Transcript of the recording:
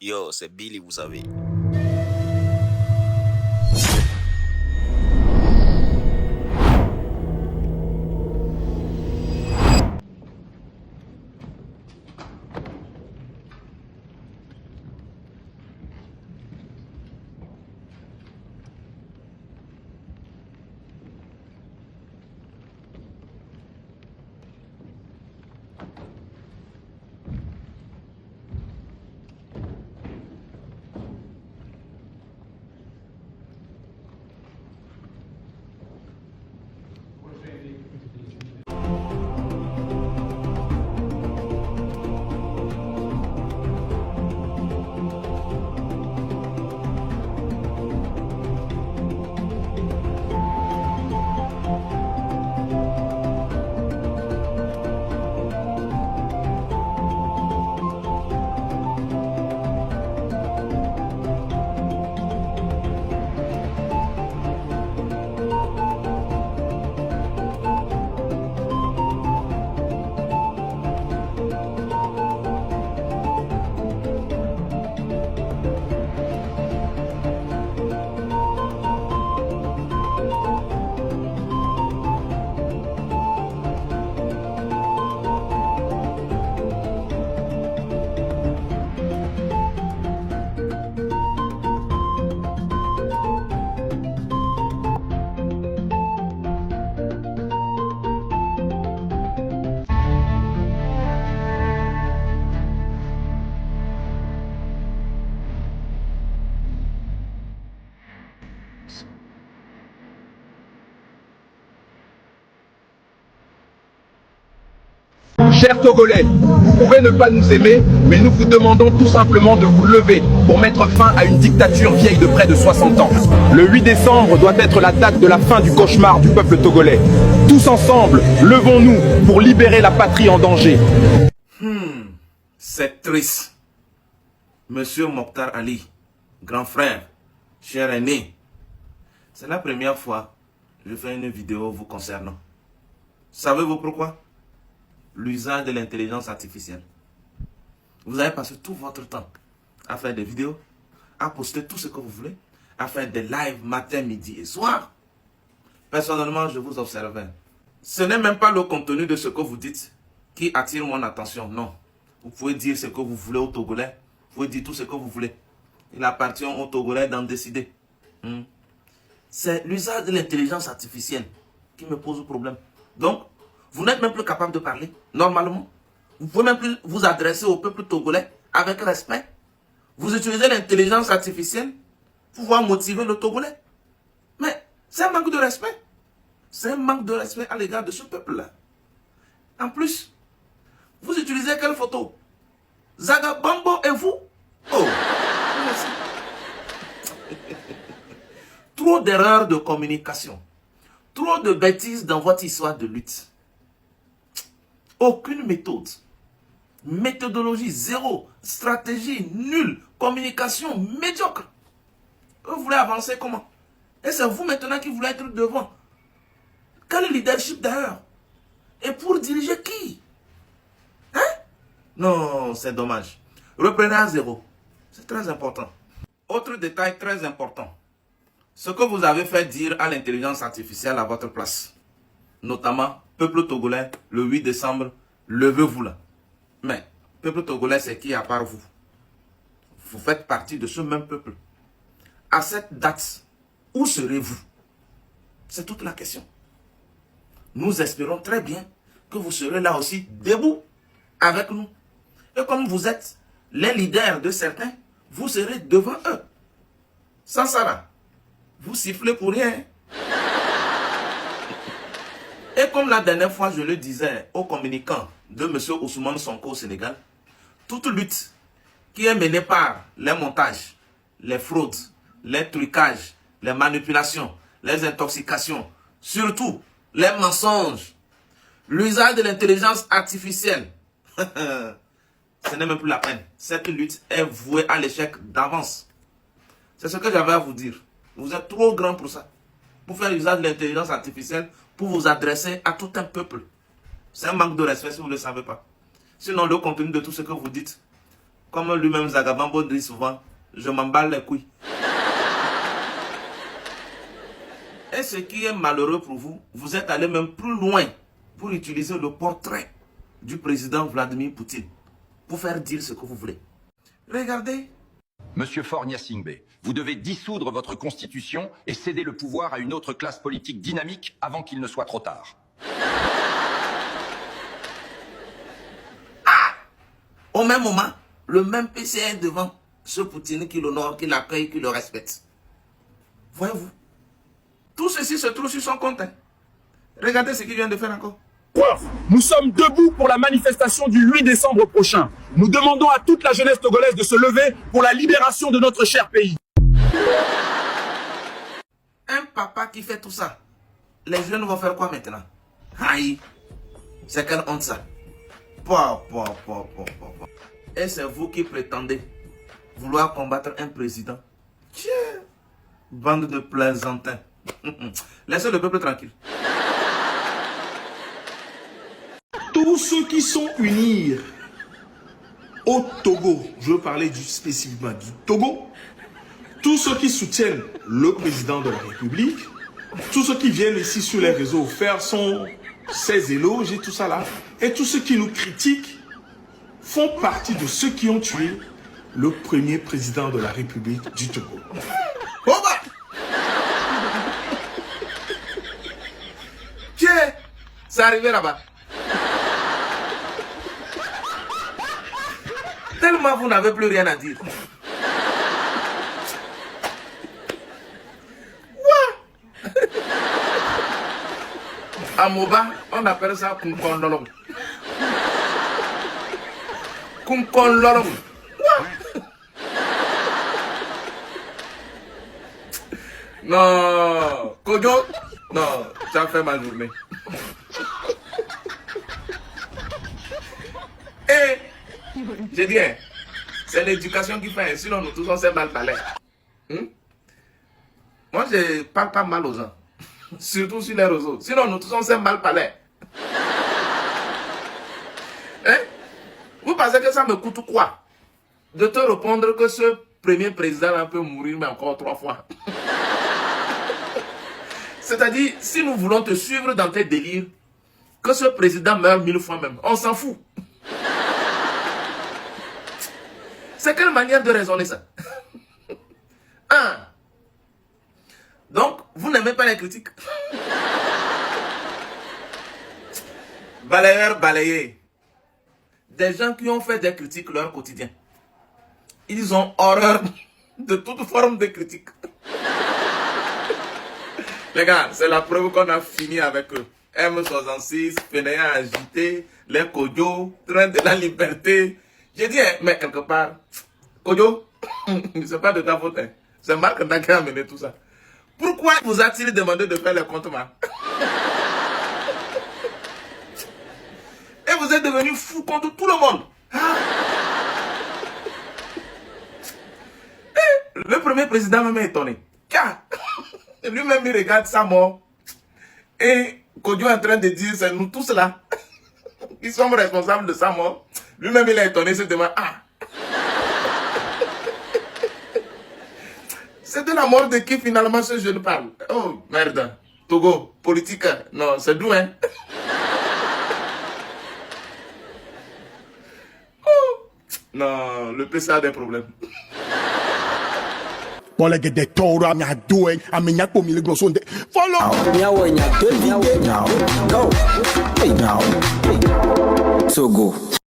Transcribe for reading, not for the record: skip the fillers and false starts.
Yo, c'est Billy, vous savez. Chers Togolais, vous pouvez ne pas nous aimer, mais nous vous demandons tout simplement de vous lever pour mettre fin à une dictature vieille de près de 60 ans. Le 8 décembre doit être la date de la fin du cauchemar du peuple togolais. Tous ensemble, levons-nous pour libérer la patrie en danger. C'est triste. Monsieur Mokhtar Ali, grand frère, cher aîné, c'est la première fois que je fais une vidéo vous concernant. Savez-vous pourquoi? L'usage de l'intelligence artificielle. Vous avez passé tout votre temps à faire des vidéos, à poster tout ce que vous voulez, à faire des lives matin, midi et soir. Personnellement, je vous observais. Ce n'est même pas le contenu de ce que vous dites qui attire mon attention, non. Vous pouvez dire ce que vous voulez aux Togolais, vous pouvez dire tout ce que vous voulez. Il appartient aux Togolais d'en décider. C'est l'usage de l'intelligence artificielle qui me pose problème. Donc, vous n'êtes même plus capable de parler, normalement. Vous ne pouvez même plus vous adresser au peuple togolais avec respect. Vous utilisez l'intelligence artificielle pour pouvoir motiver le Togolais. Mais c'est un manque de respect. C'est un manque de respect à l'égard de ce peuple-là. En plus, vous utilisez quelle photo? Zaga Bambo et vous? Oh! Trop d'erreurs de communication. Trop de bêtises dans votre histoire de lutte. Aucune méthode. Méthodologie zéro. Stratégie nulle. Communication médiocre. Vous voulez avancer comment? Et c'est vous maintenant qui voulez être devant. Quel leadership d'ailleurs? Et pour diriger qui? Hein? Non, c'est dommage. Reprenez à zéro. C'est très important. Autre détail très important. Ce que vous avez fait dire à l'intelligence artificielle à votre place. Notamment, peuple togolais, le 8 décembre, levez-vous là. Mais, peuple togolais, c'est qui à part vous? Vous faites partie de ce même peuple. À cette date, où serez-vous? C'est toute la question. Nous espérons très bien que vous serez là aussi, debout, avec nous. Et comme vous êtes les leaders de certains, vous serez devant eux. Sans ça là, vous sifflez pour rien. Et comme la dernière fois, je le disais aux communicants de M. Ousmane Sonko au Sénégal, toute lutte qui est menée par les montages, les fraudes, les trucages, les manipulations, les intoxications, surtout les mensonges, l'usage de l'intelligence artificielle, ce n'est même plus la peine. Cette lutte est vouée à l'échec d'avance. C'est ce que j'avais à vous dire. Vous êtes trop grand pour ça. Pour faire usage de l'intelligence artificielle, pour vous adresser à tout un peuple. C'est un manque de respect si vous ne le savez pas. Sinon, le contenu de tout ce que vous dites Comme lui-même Zagabambo dit souvent, je m'emballe les couilles. Et ce qui est malheureux pour vous, vous êtes allé même plus loin pour utiliser le portrait du président Vladimir Poutine pour faire dire ce que vous voulez. Regardez. Monsieur Faure Gnassingbé, vous devez dissoudre votre constitution et céder le pouvoir à une autre classe politique dynamique avant qu'il ne soit trop tard. Au même moment, le même PC est devant ce Poutine qui l'honore, qui l'accueille, qui le respecte. Voyez-vous, tout ceci se trouve sur son compte. Hein. Regardez ce qu'il vient de faire encore. Nous sommes debout pour la manifestation du 8 décembre prochain. Nous demandons à toute la jeunesse togolaise de se lever pour la libération de notre cher pays. Un papa qui fait tout ça, les jeunes vont faire quoi maintenant? Aïe, c'est quelle honte ça? Et c'est vous qui prétendez vouloir combattre un président? Tiens, bande de plaisantins. Laissez le peuple tranquille. Tous ceux qui sont unis au Togo, je veux parler spécifiquement du Togo, tous ceux qui soutiennent le président de la République, tous ceux qui viennent ici sur les réseaux faire ses éloges et tout ça là, et tous ceux qui nous critiquent font partie de ceux qui ont tué le premier président de la République du Togo. Tiens, c'est arrivé là-bas. Tellement vous n'avez plus rien à dire. À Moba, on appelle ça Kunkondolong. Kunkondolong. Non, Kojo, non, ça fait ma journée. Et j'ai dit, c'est l'éducation qui fait, sinon nous tous on s'est mal parlé. Moi je parle pas mal aux gens, surtout sur les réseaux, sinon nous tous on s'est mal parlé. Hein? Vous pensez que ça me coûte quoi de te répondre que ce premier président peut mourir mais encore 3 fois? C'est-à-dire, si nous voulons te suivre dans tes délires, que ce président meure 1000 fois même, on s'en fout. C'est quelle manière de raisonner ça? Donc, vous n'aimez pas les critiques? Balayeur, balayé. Des gens qui ont fait des critiques leur quotidien. Ils ont horreur de toute forme de critique. Les gars, c'est la preuve qu'on a fini avec eux. M66, fainéant agité, les Kodjo, train de la liberté. J'ai dit, mais quelque part, Kodjo, c'est pas de ta faute. Hein. C'est Marc Nda qui a amené tout ça. Pourquoi vous a-t-il demandé de faire les comptes, man? Et vous êtes devenu fou contre tout le monde. Et le premier président m'a étonné. Car lui-même, il regarde sa mort. Et Kodjo est en train de dire, c'est nous tous là qui sommes responsables de sa mort. Lui-même, il est étonné, il se demande, c'est de la mort de qui finalement ce jeune parle? Oh, merde. Togo, politique, non, c'est d'où, hein? Oh. Non, le PC a des problèmes. Bon, les gars, des taureaux, I'm not doing, I'm not going to go Sunday. Follow. Togo.